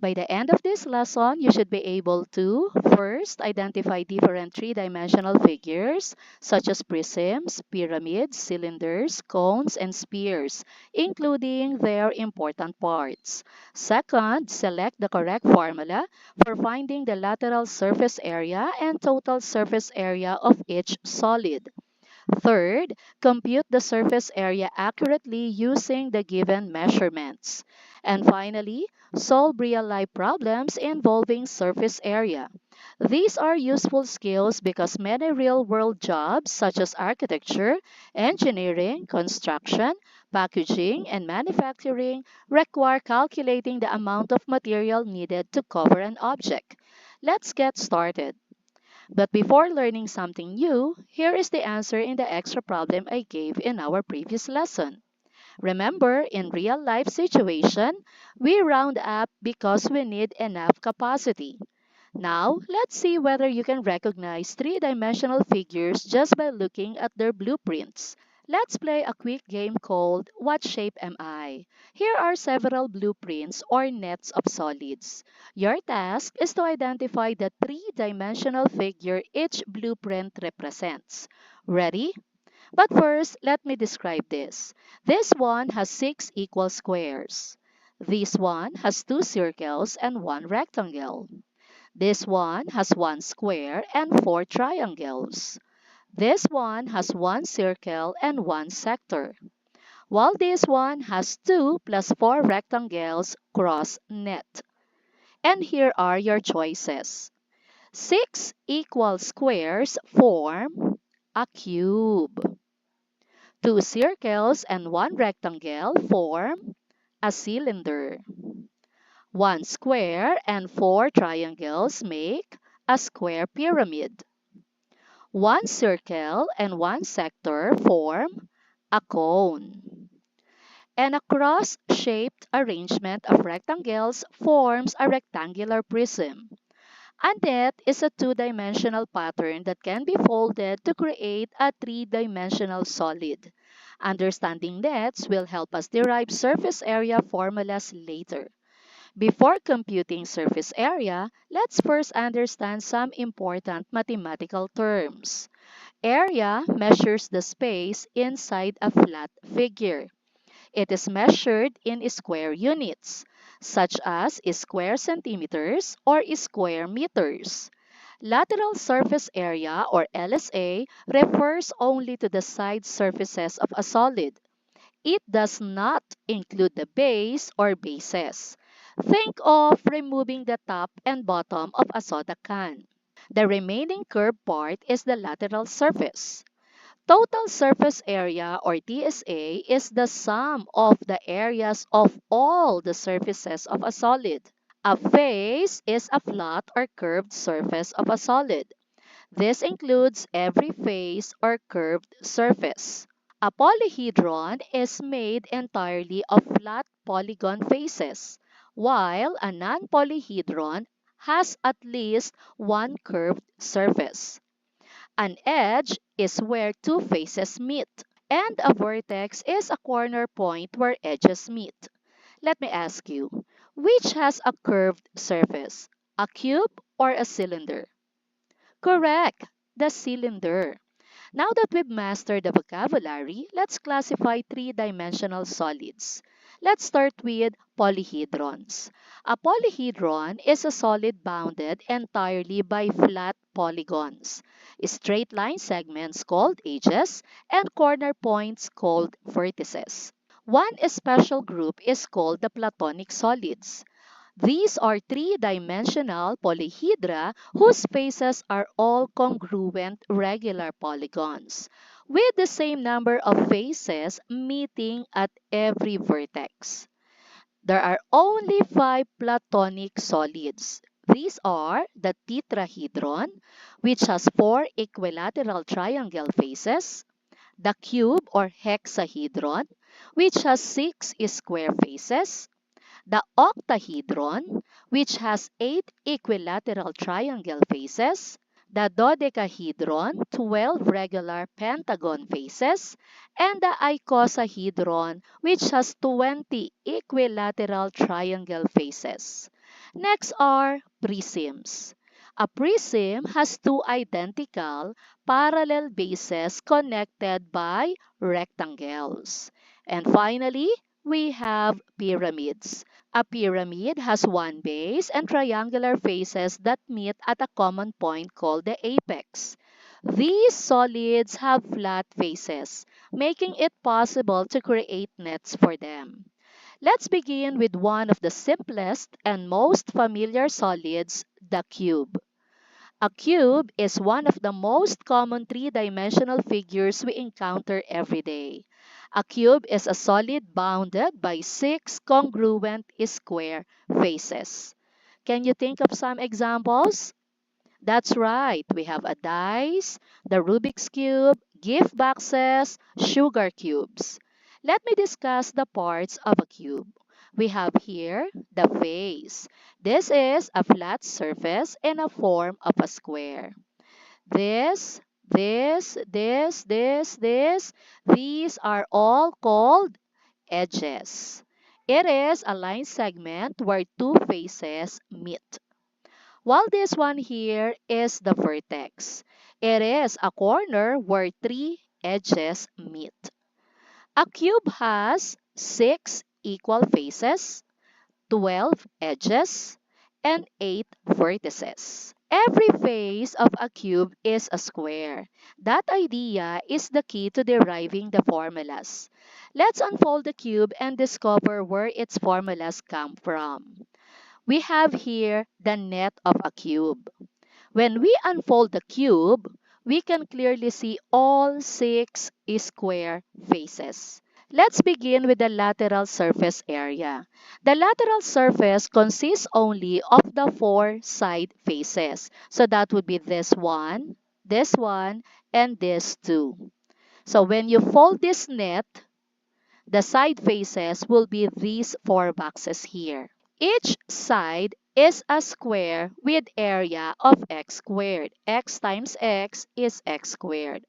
By the end of this lesson, you should be able to first identify different three-dimensional figures such as prisms, pyramids, cylinders, cones, and spheres, including their important parts. Second, select the correct formula for finding the lateral surface area and total surface area of each solid. Third, compute the surface area accurately using the given measurements. And finally, solve real-life problems involving surface area. These are useful skills because many real-world jobs such as architecture, engineering, construction, packaging, and manufacturing require calculating the amount of material needed to cover an object. Let's get started. But before learning something new, here is the answer in the extra problem I gave in our previous lesson. Remember, in real life situation, we round up because we need enough capacity. Now, let's see whether you can recognize three-dimensional figures just by looking at their blueprints. Let's play a quick game called What Shape Am I? Here are several blueprints or nets of solids. Your task is to identify the three-dimensional figure each blueprint represents. Ready? But first, let me describe this. This one has 6 equal squares. This one has 2 circles and 1 rectangle. This one has 1 square and 4 triangles. This one has 1 circle and 1 sector, while this one has 2 plus 4 rectangles cross net. And here are your choices. 6 equal squares form a cube. 2 circles and 1 rectangle form a cylinder. 1 square and 4 triangles make a square pyramid. 1 circle and 1 sector form a cone. And a cross-shaped arrangement of rectangles forms a rectangular prism. A net is a two-dimensional pattern that can be folded to create a three-dimensional solid. Understanding nets will help us derive surface area formulas later. Before computing surface area, let's first understand some important mathematical terms. Area measures the space inside a flat figure. It is measured in square units, such as square centimeters or square meters. Lateral surface area or LSA refers only to the side surfaces of a solid. It does not include the base or bases. Think of removing the top and bottom of a soda can. The remaining curved part is the lateral surface. Total surface area or TSA is the sum of the areas of all the surfaces of a solid. A face is a flat or curved surface of a solid. This includes every face or curved surface. A polyhedron is made entirely of flat polygon faces, while a non-polyhedron has at least one curved surface. An edge is where two faces meet, and a vertex is a corner point where edges meet. Let me ask you, which has a curved surface, a cube or a cylinder? Correct, the cylinder. Now that we've mastered the vocabulary, let's classify three-dimensional solids. Let's start with polyhedrons. A polyhedron is a solid bounded entirely by flat polygons, straight line segments called edges, and corner points called vertices. One special group is called the platonic solids. These are three-dimensional polyhedra whose faces are all congruent regular polygons, with the same number of faces meeting at every vertex. There are only 5 platonic solids. These are the tetrahedron, which has 4 equilateral triangle faces, the cube or hexahedron, which has 6 square faces, the octahedron, which has 8 equilateral triangle faces, the dodecahedron, 12 regular pentagon faces, and the icosahedron, which has 20 equilateral triangle faces. Next are prisms. A prism has two identical parallel bases connected by rectangles. And finally, we have pyramids. A pyramid has one base and triangular faces that meet at a common point called the apex. These solids have flat faces, making it possible to create nets for them. Let's begin with one of the simplest and most familiar solids, the cube. A cube is one of the most common three-dimensional figures we encounter every day. A cube is a solid bounded by six congruent square faces. Can you think of some examples? That's right. We have a dice, the Rubik's Cube, gift boxes, sugar cubes. Let me discuss the parts of a cube. We have here the face. This is a flat surface in a form of a square. This, these are all called edges. It is a line segment where two faces meet. While this one here is the vertex. It is a corner where three edges meet. A cube has 6 equal faces, 12 edges, and 8 vertices. Every face of a cube is a square. That idea is the key to deriving the formulas. Let's unfold the cube and discover where its formulas come from. We have here the net of a cube. When we unfold the cube, we can clearly see all 6 square faces. Let's begin with the lateral surface area. The lateral surface consists only of the 4 side faces. So that would be this one, and this two. So when you fold this net, the side faces will be these 4 boxes here. Each side is a square with area of x squared. X times x is x squared.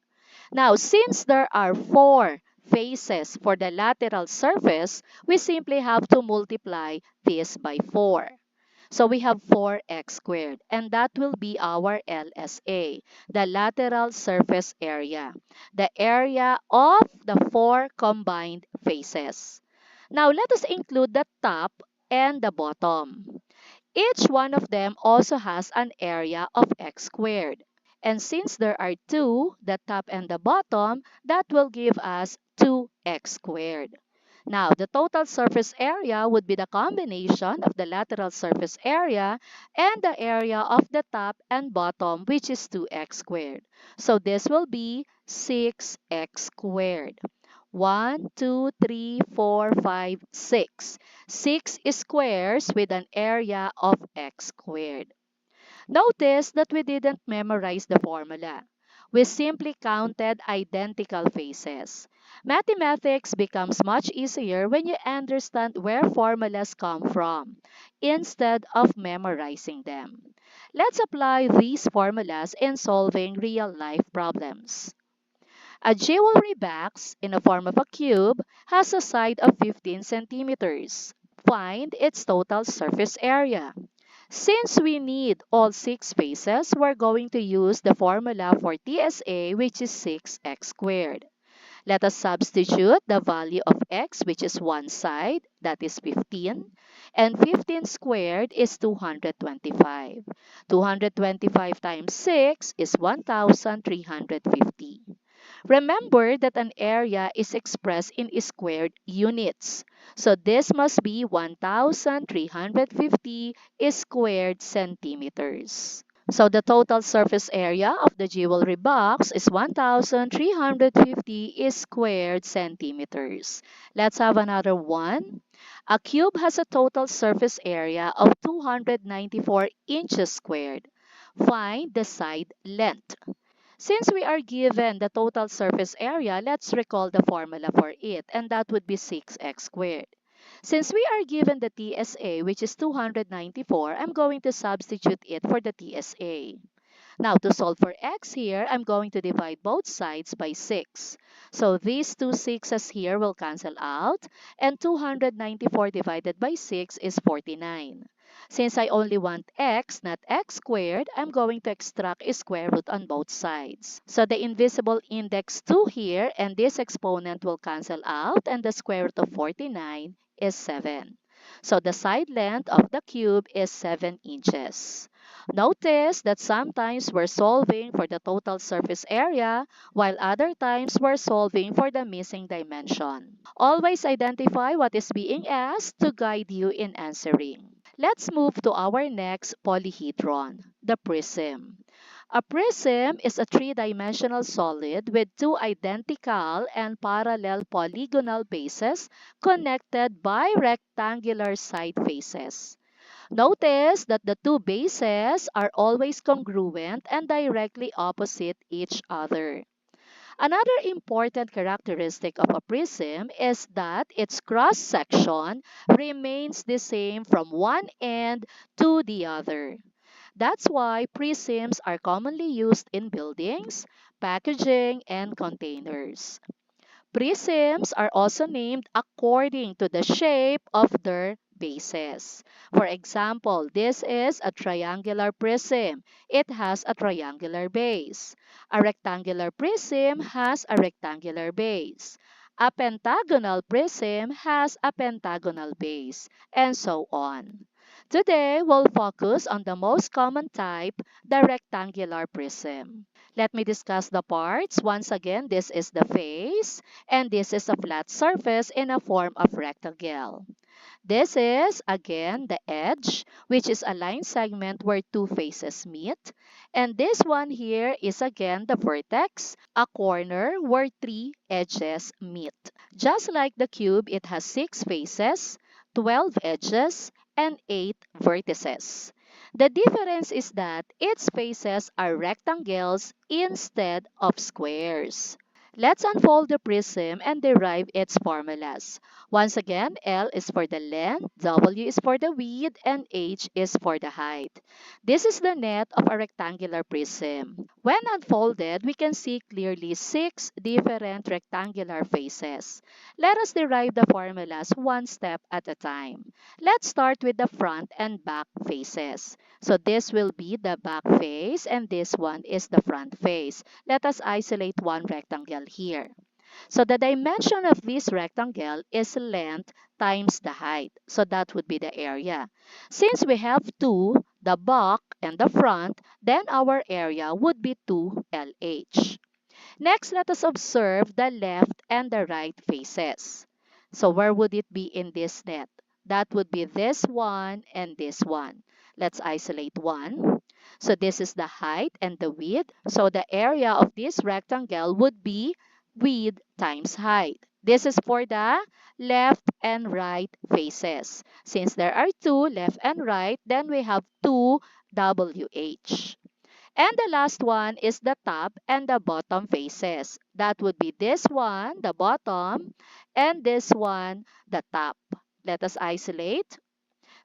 Now, since there are 4 faces for the lateral surface, we simply have to multiply this by 4. So we have 4x squared, and that will be our LSA, the lateral surface area, the area of the 4 combined faces. Now let us include the top and the bottom. Each one of them also has an area of x squared. And since there are two, the top and the bottom, that will give us 2x squared. Now, the total surface area would be the combination of the lateral surface area and the area of the top and bottom, which is 2x squared. So this will be 6x squared. 1, 2, 3, 4, 5, 6. 6 squares with an area of x squared. Notice that we didn't memorize the formula. We simply counted identical faces. Mathematics becomes much easier when you understand where formulas come from, instead of memorizing them. Let's apply these formulas in solving real-life problems. A jewelry box in the form of a cube has a side of 15 centimeters. Find its total surface area. Since we need all 6 faces, we're going to use the formula for TSA, which is 6x squared. Let us substitute the value of x, which is one side, that is 15, and 15 squared is 225. 225 times 6 is 1,350. Remember that an area is expressed in squared units. So this must be 1,350 squared centimeters. So the total surface area of the jewelry box is 1,350 squared centimeters. Let's have another one. A cube has a total surface area of 294 inches squared. Find the side length. Since we are given the total surface area, let's recall the formula for it, and that would be 6x squared. Since we are given the TSA, which is 294, I'm going to substitute it for the TSA. Now, to solve for x here, I'm going to divide both sides by 6. So these two 6's here will cancel out, and 294 divided by 6 is 49. Since I only want x, not x squared, I'm going to extract a square root on both sides. So the invisible index 2 here and this exponent will cancel out and the square root of 49 is 7. So the side length of the cube is 7 inches. Notice that sometimes we're solving for the total surface area while other times we're solving for the missing dimension. Always identify what is being asked to guide you in answering. Let's move to our next polyhedron, the prism. A prism is a three-dimensional solid with two identical and parallel polygonal bases connected by rectangular side faces. Notice that the two bases are always congruent and directly opposite each other. Another important characteristic of a prism is that its cross-section remains the same from one end to the other. That's why prisms are commonly used in buildings, packaging, and containers. Prisms are also named according to the shape of their bases. For example, this is a triangular prism. It has a triangular base. A rectangular prism has a rectangular base. A pentagonal prism has a pentagonal base, and so on. Today, we'll focus on the most common type, the rectangular prism. Let me discuss the parts. Once again, this is the face, and this is a flat surface in a form of rectangle. This is, again, the edge, which is a line segment where two faces meet. And this one here is, again, the vertex, a corner where three edges meet. Just like the cube, it has 6 faces, 12 edges, and 8 vertices. The difference is that its faces are rectangles instead of squares. Let's unfold the prism and derive its formulas. Once again, L is for the length, W is for the width, and H is for the height. This is the net of a rectangular prism. When unfolded, we can see clearly 6 different rectangular faces. Let us derive the formulas one step at a time. Let's start with the front and back faces. So this will be the back face and this one is the front face. Let us isolate one rectangle here. So the dimension of this rectangle is length times the height. So that would be the area. Since we have two, the back and the front, then our area would be 2LH. Next, let us observe the left and the right faces. So where would it be in this net? That would be this one and this one. Let's isolate one. So this is the height and the width. So the area of this rectangle would be width times height. This is for the left and right faces. Since there are two, left and right, then we have 2WH. And the last one is the top and the bottom faces. That would be this one, the bottom, and this one, the top. Let us isolate.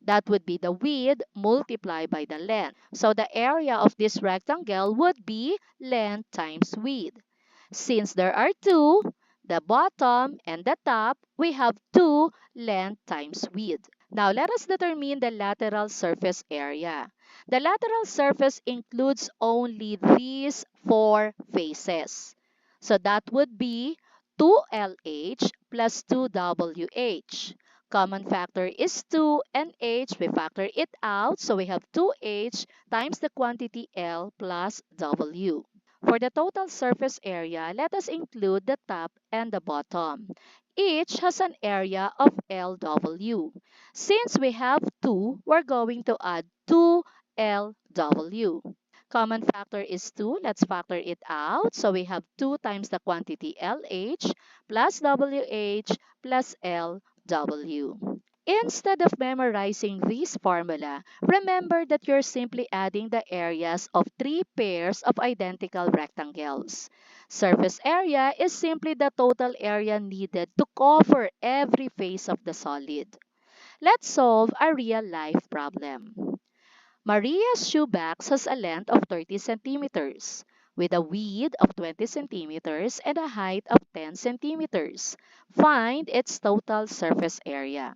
That would be the width multiplied by the length. So the area of this rectangle would be length times width. Since there are two, the bottom and the top, we have 2 length times width. Now let us determine the lateral surface area. The lateral surface includes only these 4 faces. So that would be 2LH plus 2WH. Common factor is 2 and H. We factor it out. So we have 2H times the quantity L plus W. For the total surface area, let us include the top and the bottom. Each has an area of LW. Since we have 2, we're going to add 2LW. Common factor is 2. Let's factor it out. So we have 2 times the quantity LH plus WH plus LW. Instead of memorizing this formula, remember that you're simply adding the areas of 3 pairs of identical rectangles. Surface area is simply the total area needed to cover every face of the solid. Let's solve a real-life problem. Maria's shoebox has a length of 30 centimeters. with a width of 20 centimeters and a height of 10 centimeters. Find its total surface area.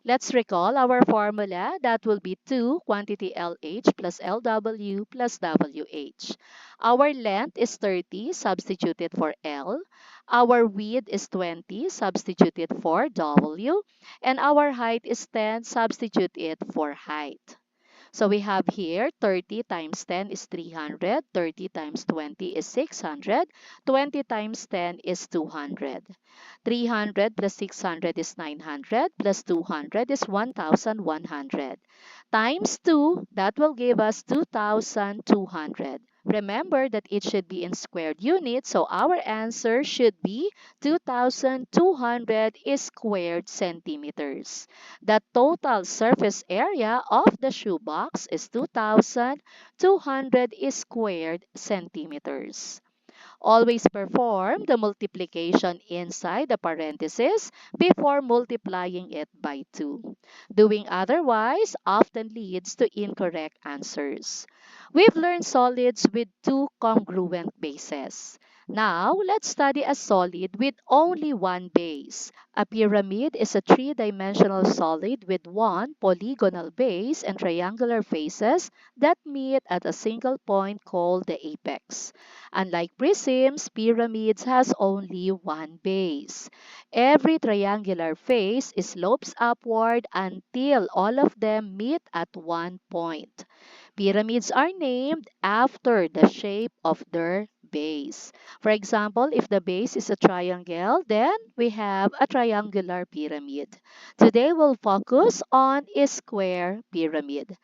Let's recall our formula. That will be 2 quantity LH plus LW plus WH. Our length is 30, substituted for L. Our width is 20, substituted for W. And our height is 10, substituted for height. So we have here 30 times 10 is 300, 30 times 20 is 600, 20 times 10 is 200. 300 plus 600 is 900, plus 200 is 1,100. Times 2, that will give us 2,200. Remember that it should be in squared units, so our answer should be 2,200 squared centimeters. The total surface area of the shoebox is 2,200 squared centimeters. Always perform the multiplication inside the parentheses before multiplying it by 2. Doing otherwise often leads to incorrect answers. We've learned solids with two congruent bases. Now, let's study a solid with only one base. A pyramid is a three-dimensional solid with one polygonal base and triangular faces that meet at a single point called the apex. Unlike prisms, pyramids has only one base. Every triangular face slopes upward until all of them meet at one point. Pyramids are named after the shape of their base. For example, if the base is a triangle, then we have a triangular pyramid. Today we'll focus on a square pyramid.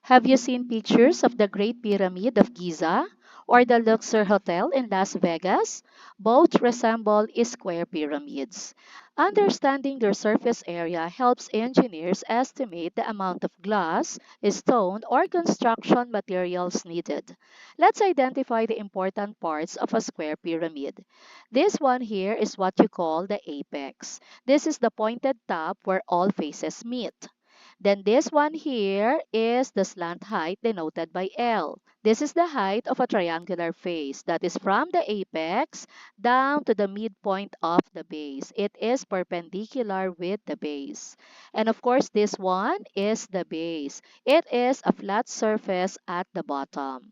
Have you seen pictures of the Great Pyramid of Giza or the Luxor Hotel in Las Vegas? Both resemble square pyramids. Understanding their surface area helps engineers estimate the amount of glass, stone, or construction materials needed. Let's identify the important parts of a square pyramid. This one here is what you call the apex. This is the pointed top where all faces meet. Then this one here is the slant height denoted by L. This is the height of a triangular face that is from the apex down to the midpoint of the base. It is perpendicular with the base. And of course, this one is the base. It is a flat surface at the bottom.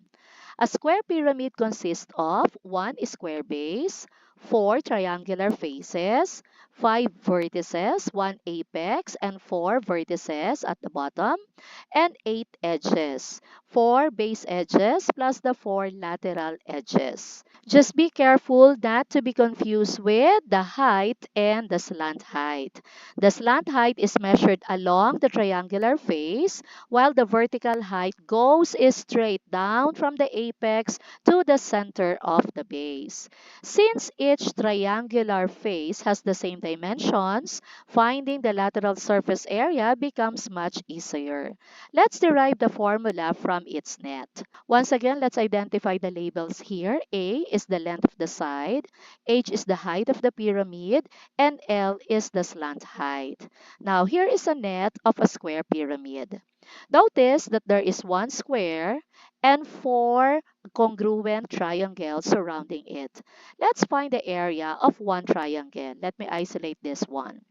A square pyramid consists of one square base, four triangular faces, five vertices, one apex, and four vertices at the bottom, and eight edges, four base edges plus the four lateral edges. Just be careful not to be confused with the height and the slant height. The slant height is measured along the triangular face, while the vertical height goes straight down from the apex to the center of the base. Since each triangular face has the same dimensions, finding the lateral surface area becomes much easier. Let's derive the formula from its net. Once again, let's identify the labels here. A is the length of the side, H is the height of the pyramid, and L is the slant height. Now, here is a net of a square pyramid. Notice that there is one square and four congruent triangles surrounding it. Let's find the area of one triangle. Let me isolate this one.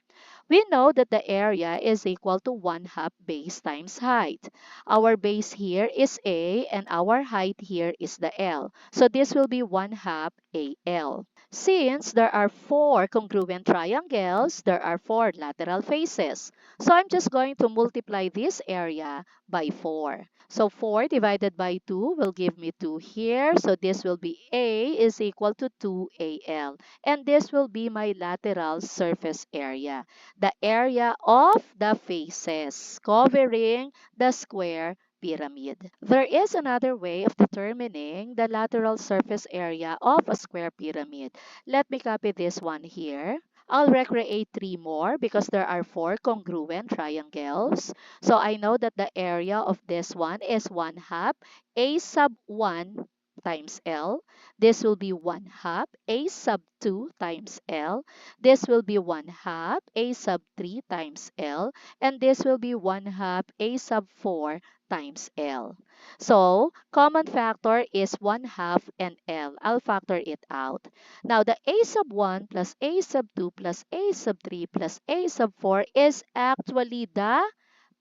We know that the area is equal to 1/2 base times height. Our base here is A and our height here is the L. So this will be 1/2 AL. Since there are four congruent triangles, there are four lateral faces. So I'm just going to multiply this area by 4. So 4 divided by 2 will give me 2 here. So this will be A is equal to 2AL. And this will be my lateral surface area, the area of the faces covering the square pyramid. There is another way of determining the lateral surface area of a square pyramid. Let me copy this one here. I'll recreate 3 more because there are 4 congruent triangles. So I know that the area of this one is 1/2 A sub 1 times L. This will be 1/2 A sub 2 times L. This will be 1/2 A sub 3 times L. And this will be 1/2 A sub 4 times L. So, common factor is 1 half and L. I'll factor it out. Now, the a sub 1 plus a sub 2 plus a sub 3 plus a sub 4 is actually the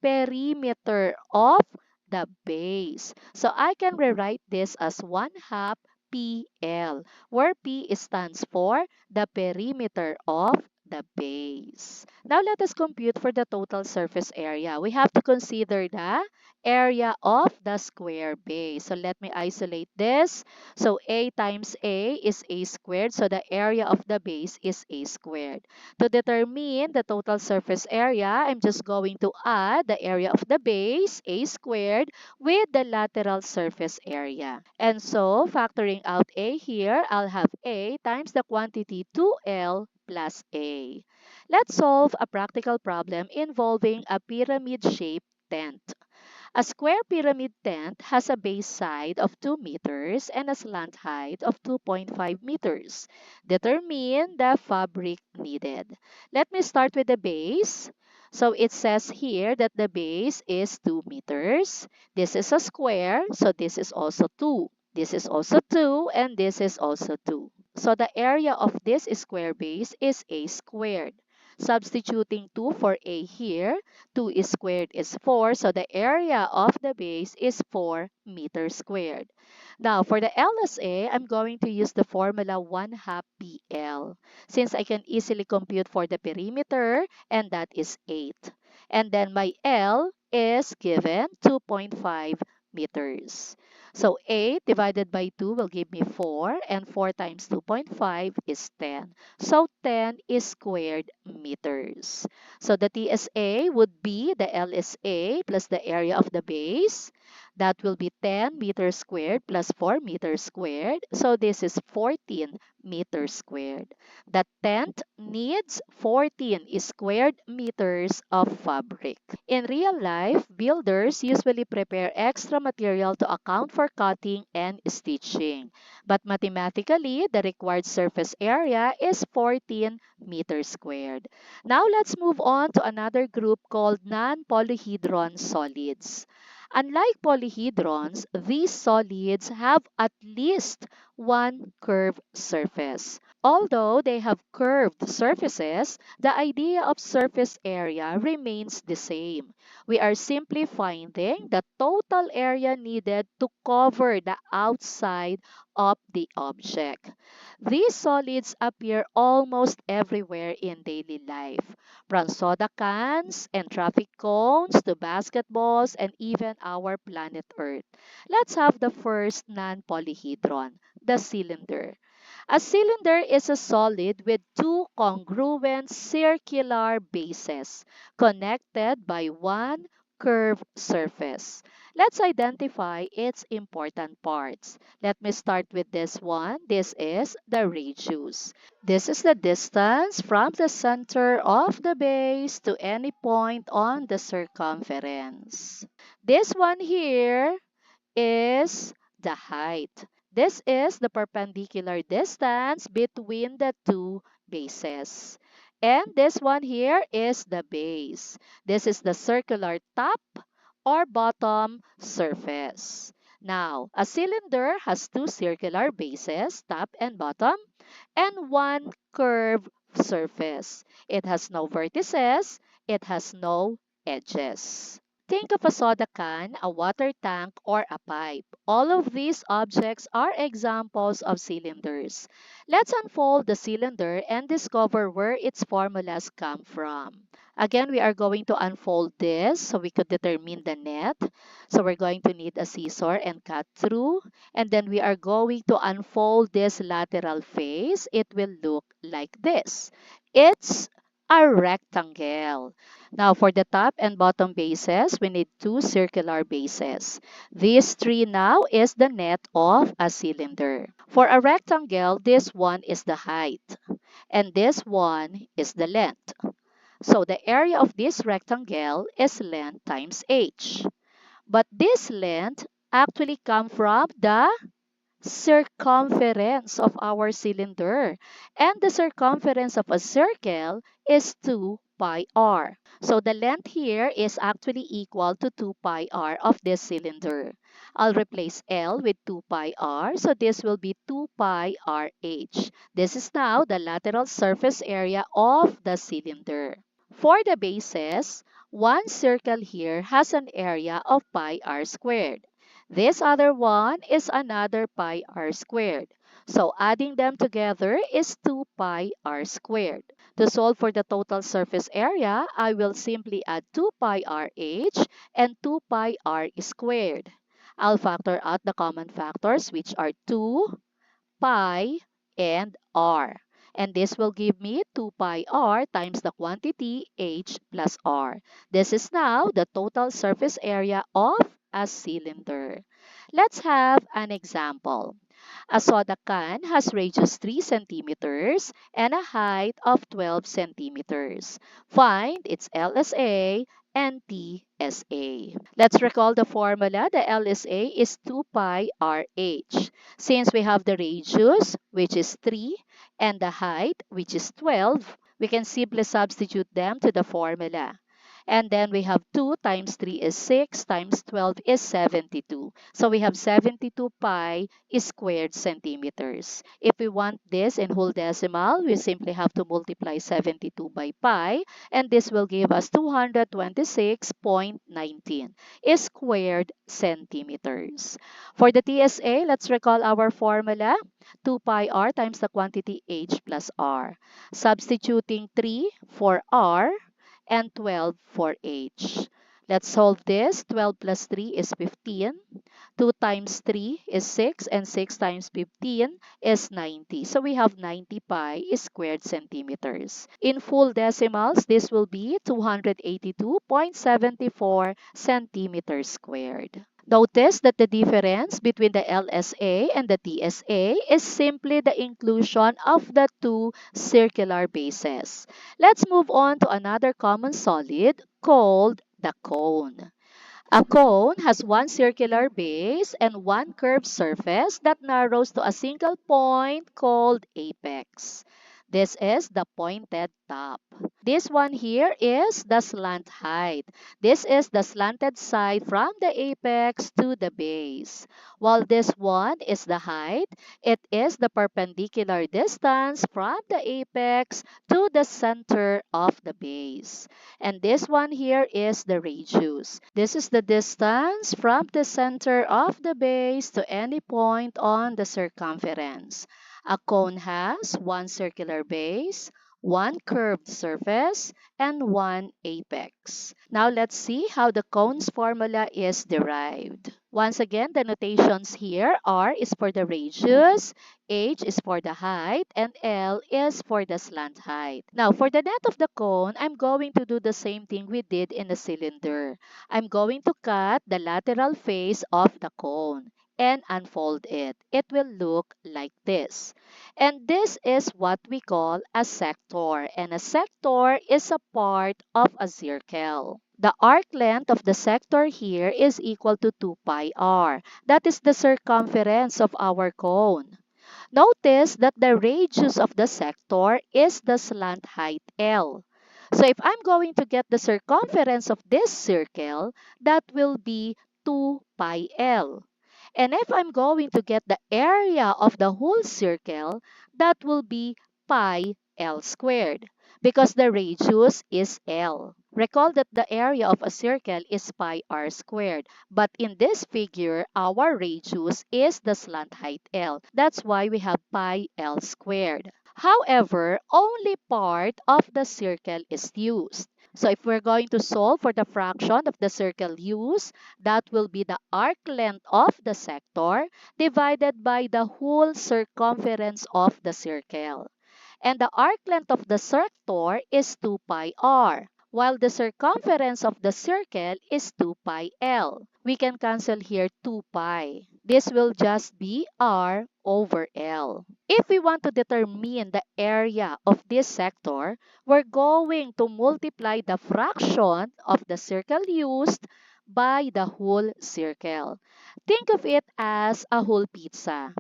perimeter of the base. So, I can rewrite this as 1 half PL, where P stands for the perimeter of the base. Now let us compute for the total surface area. We have to consider the area of the square base. So let me isolate this. So A times A is A squared. So the area of the base is A squared. To determine the total surface area, I'm just going to add the area of the base, A squared, with the lateral surface area. And so factoring out A here, I'll have A times the quantity 2L plus A. Let's solve a practical problem involving a pyramid-shaped tent. A square pyramid tent has a base side of 2 meters and a slant height of 2.5 meters. Determine the fabric needed. Let me start with the base. So it says here that the base is 2 meters. This is a square, so this is also 2. This is also 2, and this is also 2. So the area of this square base is a squared. Substituting 2 for a here, 2 is squared is 4, so the area of the base is 4 meters squared. Now, for the LSA, I'm going to use the formula 1 half PL, since I can easily compute for the perimeter, and that is 8. And then my L is given 2.5 meters. So 8 divided by 2 will give me 4, and 4 times 2.5 is 10. So 10 is squared meters. So the TSA would be the LSA plus the area of the base. That will be 10 meters squared plus 4 meters squared. So this is 14 meters squared. The tent needs 14 squared meters of fabric. In real life, builders usually prepare extra material to account for cutting and stitching. But mathematically, the required surface area is 14 meters squared. Now let's move on to another group called non-polyhedron solids. Unlike polyhedrons, these solids have at least one curved surface. Although they have curved surfaces, the idea of surface area remains the same. We are simply finding the total area needed to cover the outside of the object. These solids appear almost everywhere in daily life, from soda cans and traffic cones to basketballs and even our planet Earth. Let's have the first non-polyhedron, the cylinder. A cylinder is a solid with two congruent circular bases connected by one curved surface. Let's identify its important parts. Let me start with this one. This is the radius. This is the distance from the center of the base to any point on the circumference. This one here is the height. This is the perpendicular distance between the two bases. And this one here is the base. This is the circular top or bottom surface. Now, a cylinder has two circular bases, top and bottom, and one curved surface. It has no vertices, it has no edges. Think of a soda can, a water tank, or a pipe. All of these objects are examples of cylinders. Let's unfold the cylinder and discover where its formulas come from. Again, we are going to unfold this so we could determine the net. So we're going to need a scissor and cut through. And then we are going to unfold this lateral face. It will look like this. It's a rectangle. Now, for the top and bottom bases, we need two circular bases. These three now is the net of a cylinder. For a rectangle, this one is the height, and this one is the length. So the area of this rectangle is length times h. But this length actually come from the circumference of our cylinder. And the circumference of a circle is 2 pi r. So the length here is actually equal to 2 pi r of this cylinder. I'll replace L with 2 pi r, so this will be 2 pi rh. This is now the lateral surface area of the cylinder. For the bases, one circle here has an area of pi r squared. This other one is another pi r squared. So adding them together is 2 pi r squared. To solve for the total surface area, I will simply add 2 pi rh and 2 pi r squared. I'll factor out the common factors, which are 2, pi, and r. And this will give me 2 pi r times the quantity h plus r. This is now the total surface area of a cylinder. Let's have an example. A soda can has radius 3 centimeters and a height of 12 centimeters. Find its LSA and TSA. Let's recall the formula. The LSA is 2 pi RH. Since we have the radius, which is 3, and the height, which is 12, we can simply substitute them to the formula. And then we have 2 times 3 is 6 times 12 is 72. So we have 72 pi squared centimeters. If we want this in whole decimal, we simply have to multiply 72 by pi, and this will give us 226.19 squared centimeters. For the TSA, let's recall our formula. 2 pi r times the quantity h plus r. Substituting 3 for r, and 12 for h. Let's solve this. 12 plus 3 is 15. 2 times 3 is 6, and 6 times 15 is 90. So we have 90 pi squared centimeters. In full decimals, this will be 282.74 centimeters squared. Notice that the difference between the LSA and the TSA is simply the inclusion of the two circular bases. Let's move on to another common solid called the cone. A cone has one circular base and one curved surface that narrows to a single point called apex. This is the pointed top. This one here is the slant height. This is the slanted side from the apex to the base. While this one is the height, it is the perpendicular distance from the apex to the center of the base. And this one here is the radius. This is the distance from the center of the base to any point on the circumference. A cone has one circular base, one curved surface, and one apex. Now let's see how the cone's formula is derived. Once again, the notations here: R is for the radius, H is for the height, and L is for the slant height. Now, for the net of the cone, I'm going to do the same thing we did in the cylinder. I'm going to cut the lateral face of the cone and unfold it. It will look like this. And this is what we call a sector. And a sector is a part of a circle. The arc length of the sector here is equal to 2 pi r. That is the circumference of our cone. Notice that the radius of the sector is the slant height L. So if I'm going to get the circumference of this circle, that will be 2 pi L. And if I'm going to get the area of the whole circle, that will be pi L squared, because the radius is L. Recall that the area of a circle is pi r squared, but in this figure, our radius is the slant height L. That's why we have pi L squared. However, only part of the circle is used. So if we're going to solve for the fraction of the circle used, that will be the arc length of the sector divided by the whole circumference of the circle. And the arc length of the sector is 2 pi r, while the circumference of the circle is 2 pi l. We can cancel here 2 pi. This will just be r over l. If we want to determine the area of this sector, we're going to multiply the fraction of the circle used by the whole circle. Think of it as a whole pizza.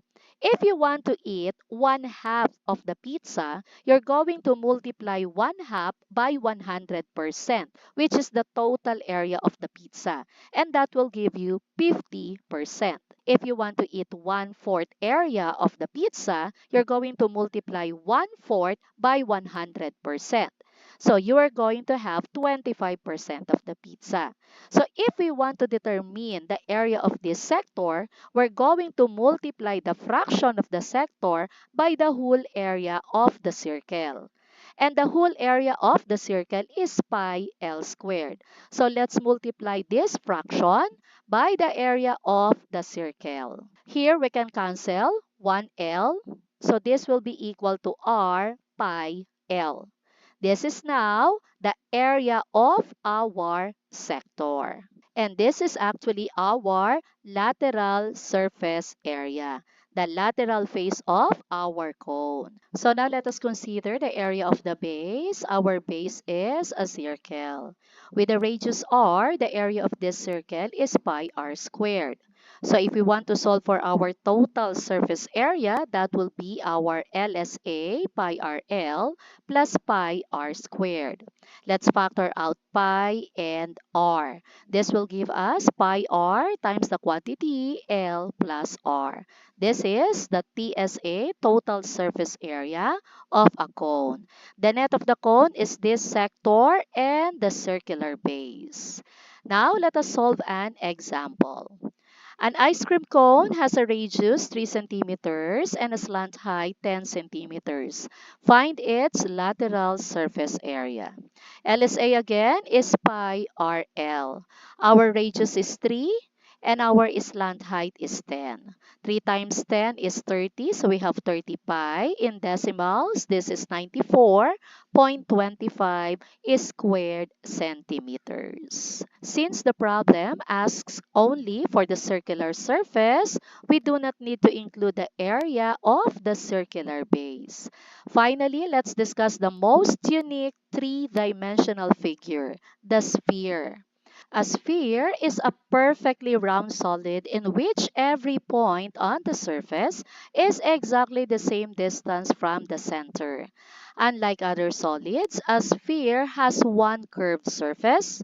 If you want to eat one half of the pizza, you're going to multiply one half by 100%, which is the total area of the pizza. And that will give you 50%. If you want to eat one-fourth area of the pizza, you're going to multiply one-fourth by 100%. So you are going to have 25% of the pizza. So if we want to determine the area of this sector, we're going to multiply the fraction of the sector by the whole area of the circle. And the whole area of the circle is pi L squared. So let's multiply this fraction by the area of the circle. Here we can cancel 1L. So this will be equal to R pi L. This is now the area of our sector. And this is actually our lateral surface area, the lateral face of our cone. So now let us consider the area of the base. Our base is a circle. With the radius r, the area of this circle is pi r squared. So if we want to solve for our total surface area, that will be our LSA pi RL plus pi r squared. Let's factor out pi and r. This will give us pi r times the quantity L plus r. This is the TSA, total surface area of a cone. The net of the cone is this sector and the circular base. Now let us solve an example. An ice cream cone has a radius 3 centimeters and a slant height 10 centimeters. Find its lateral surface area. LSA again is pi RL. Our radius is 3 and our slant height is 10. 3 times 10 is 30, so we have 30 pi. In decimals, this is 94.25 squared centimeters. Since the problem asks only for the circular surface, we do not need to include the area of the circular base. Finally, let's discuss the most unique three-dimensional figure, the sphere. A sphere is a perfectly round solid in which every point on the surface is exactly the same distance from the center. Unlike other solids, a sphere has one curved surface,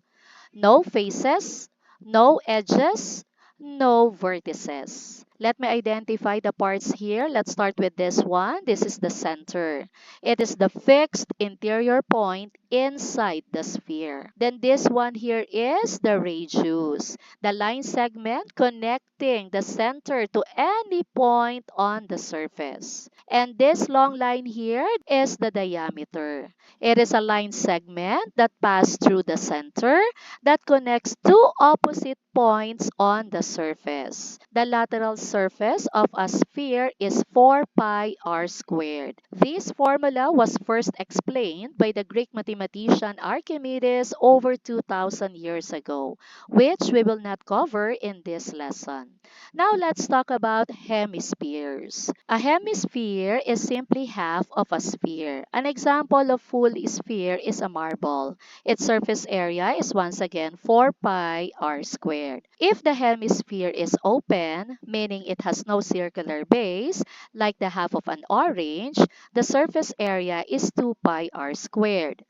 no faces, no edges, no vertices. Let me identify the parts here. Let's start with this one. This is the center. It is the fixed interior point inside the sphere. Then this one here is the radius, the line segment connecting the center to any point on the surface. And this long line here is the diameter. It is a line segment that passes through the center that connects two opposite points on the surface. The lateral surface of a sphere is 4 pi r squared. This formula was first explained by the Greek mathematician Archimedes over 2,000 years ago, which we will not cover in this lesson. Now let's talk about hemispheres. A hemisphere is simply half of a sphere. An example of full sphere is a marble. Its surface area is once again 4 pi r squared. If the hemisphere is open, meaning it has no circular base, like the half of an orange, the surface area is 2 pi r squared.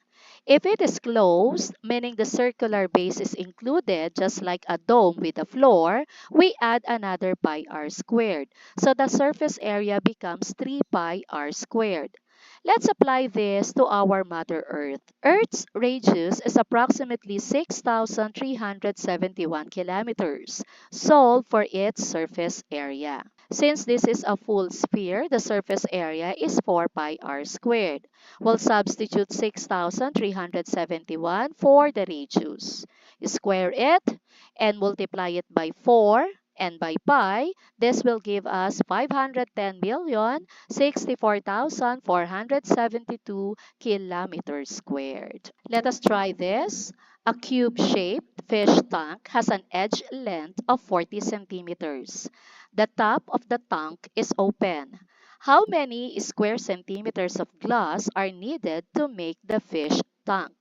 If it is closed, meaning the circular base is included, just like a dome with a floor, we add another pi r squared. So the surface area becomes 3 pi r squared. Let's apply this to our Mother Earth. Earth's radius is approximately 6,371 kilometers. Solve for its surface area. Since this is a full sphere, the surface area is 4 pi r squared. We'll substitute 6,371 for the radius. Square it and multiply it by 4 and by pi. This will give us 510,064,472 kilometers squared. Let us try this. A cube-shaped fish tank has an edge length of 40 centimeters. The top of the tank is open. How many square centimeters of glass are needed to make the fish tank?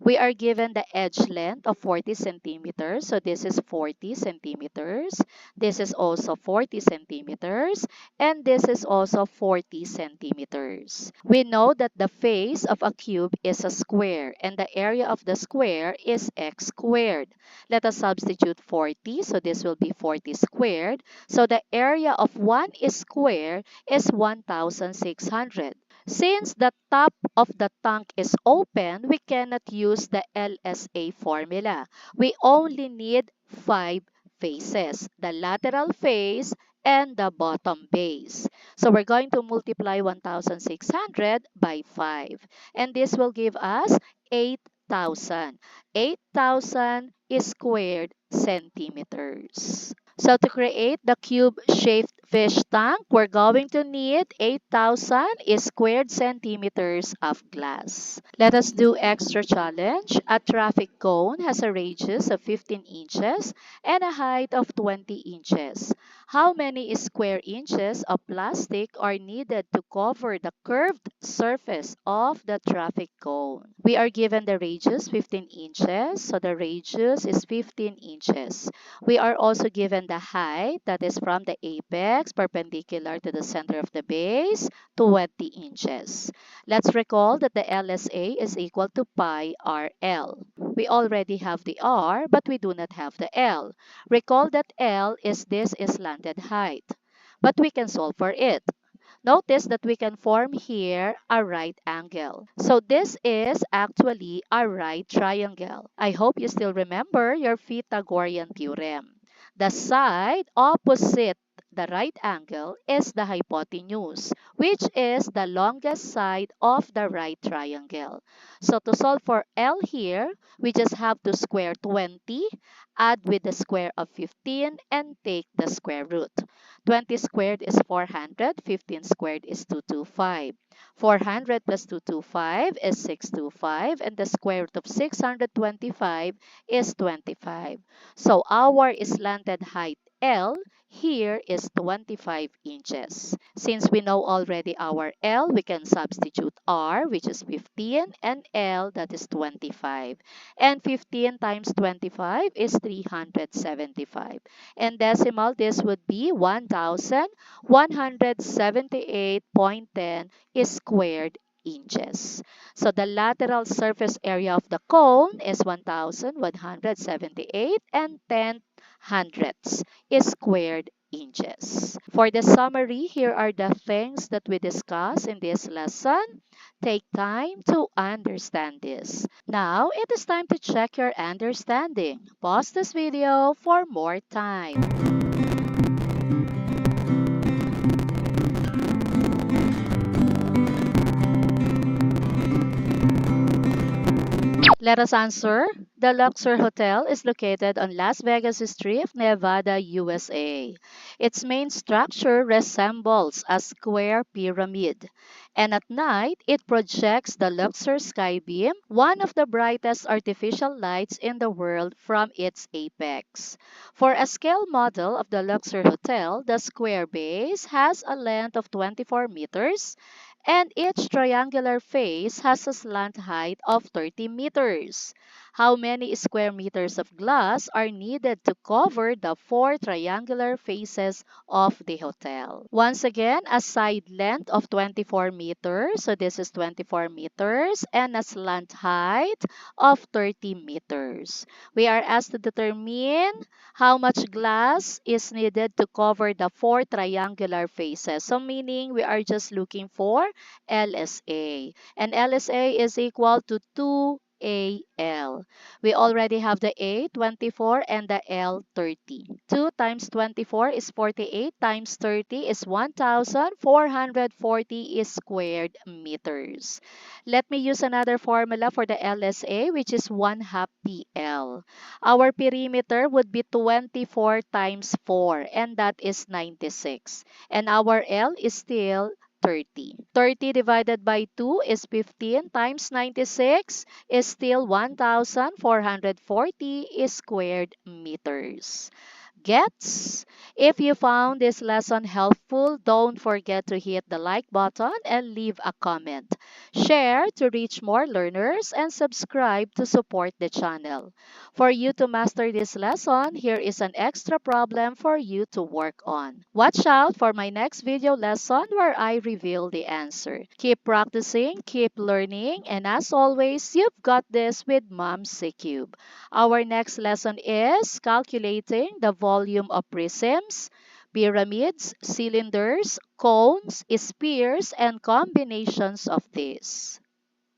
We are given the edge length of 40 centimeters. So this is 40 centimeters. This is also 40 centimeters. And this is also 40 centimeters. We know that the face of a cube is a square and the area of the square is x squared. Let us substitute 40. So this will be 40 squared. So the area of one square is 1,600. Since the top of the tank is open, we cannot use the LSA formula. We only need 5 faces, the lateral face and the bottom base. So we're going to multiply 1,600 by 5. And this will give us 8,000. 8,000 squared centimeters. So to create the cube-shaped fish tank, we're going to need 8,000 squared centimeters of glass. Let us do extra challenge. A traffic cone has a radius of 15 inches and a height of 20 inches. How many square inches of plastic are needed to cover the curved surface of the traffic cone? We are given the radius 15 inches, so the radius is 15 inches. We are also given the height, that is from the apex perpendicular to the center of the base, 20 inches. Let's recall that the LSA is equal to pi RL. We already have the R, but we do not have the L. Recall that L is this slanted height, but we can solve for it. Notice that we can form here a right angle. So this is actually a right triangle. I hope you still remember your Pythagorean theorem. The side opposite the right angle is the hypotenuse, which is the longest side of the right triangle. So to solve for L here, we just have to square 20, add with the square of 15, and take the square root. 20 squared is 400. 15 squared is 225. 400 plus 225 is 625. And the square root of 625 is 25. So our slanted height L here is 25 inches. Since we know already our L, we can substitute R, which is 15, and L, that is 25. And 15 times 25 is 375. In decimal, this would be 1,178.10 squared inches. So the lateral surface area of the cone is 1,178 and 10 hundredths squared inches. For the summary, here are the things that we discussed in this lesson. Take time to understand this. Now, it is time to check your understanding. Pause this video for more time. Let us answer. The Luxor Hotel is located on Las Vegas Strip, Nevada, USA. Its main structure resembles a square pyramid, and at night it projects the Luxor sky beam, one of the brightest artificial lights in the world, from its apex. For a scale model of the Luxor Hotel, the square base has a length of 24 meters, and each triangular face has a slant height of 30 meters. How many square meters of glass are needed to cover the 4 triangular faces of the hotel? Once again, a side length of 24 meters, so this is 24 meters, and a slant height of 30 meters. We are asked to determine how much glass is needed to cover the 4 triangular faces. So meaning we are just looking for LSA. And LSA is equal to 2AL. We already have the A, 24, and the L, 30. 2 times 24 is 48, times 30 is 1,440 squared meters. Let me use another formula for the LSA, which is 1/2 PL. Our perimeter would be 24 times 4, and that is 96. And our L is still 30. 30 divided by 2 is 15, times 96 is still 1,440 squared meters. Gets? If you found this lesson helpful, don't forget to hit the like button and leave a comment. Share to reach more learners and subscribe to support the channel. For you to master this lesson, here is an extra problem for you to work on. Watch out for my next video lesson where I reveal the answer. Keep practicing, keep learning, and as always, you've got this with Mom C Cube. Our next lesson is calculating the volume of prisms, pyramids, cylinders, cones, spheres, and combinations of these.